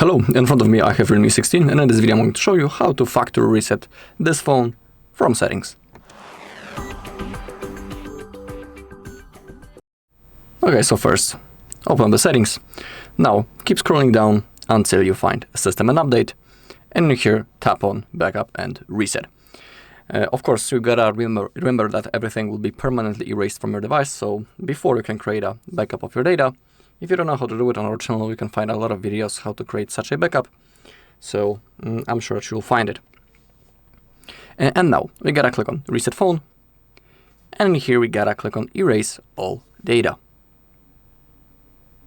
Hello, in front of me I have Realme 16, and in this video I'm going to show you how to factory reset this phone from settings. Okay, so first, open the settings. Now, keep scrolling down until you find System and Update, and here tap on Backup and Reset. Of course, you gotta remember that everything will be permanently erased from your device, so before you can create a backup of your data, if you don't know how to do it on our channel, you can find a lot of videos how to create such a backup, so I'm sure that you'll find it. And now, we gotta click on Reset Phone, and here we gotta click on Erase All Data.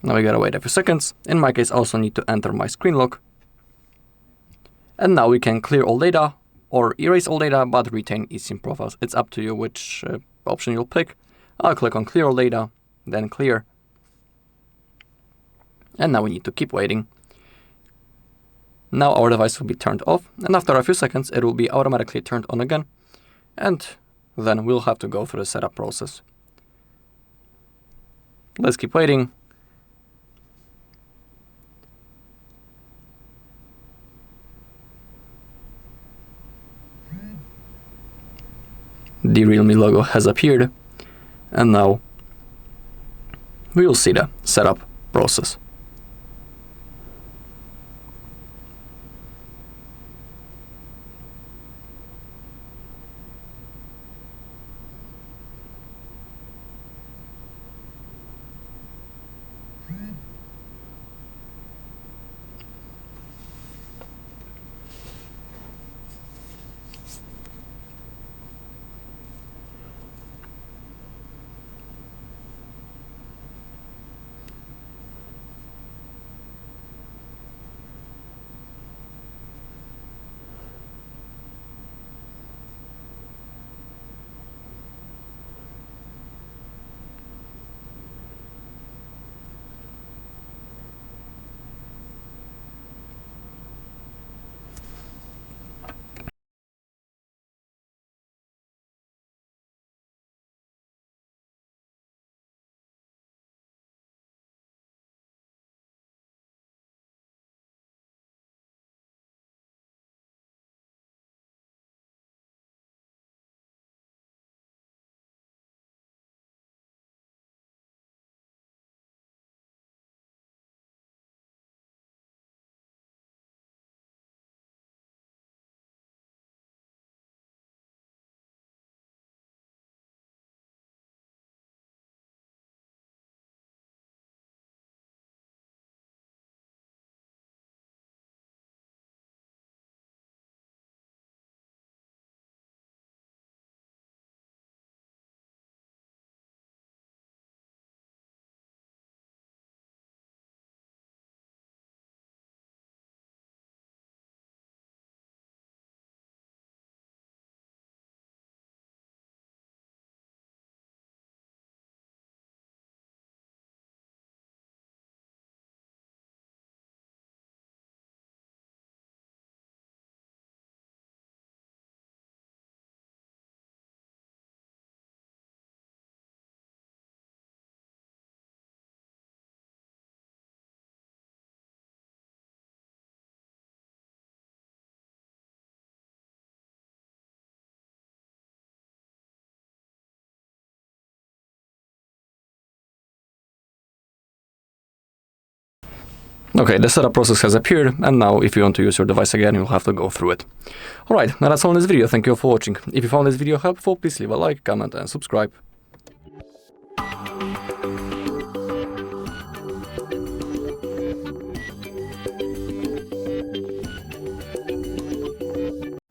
Now we gotta wait a few seconds. In my case, I also need to enter my screen lock. And now we can clear all data or erase all data but retain eSIM profiles. It's up to you which option you'll pick. I'll click on Clear All Data, then Clear. And now we need to keep waiting. Now our device will be turned off, and after a few seconds it will be automatically turned on again, and then we'll have to go through the setup process. Let's keep waiting. The Realme logo has appeared, and now we will see the setup process. Okay, the setup process has appeared, and now if you want to use your device again, you'll have to go through it. Alright, now that's all in this video. Thank you all for watching. If you found this video helpful, please leave a like, comment and subscribe.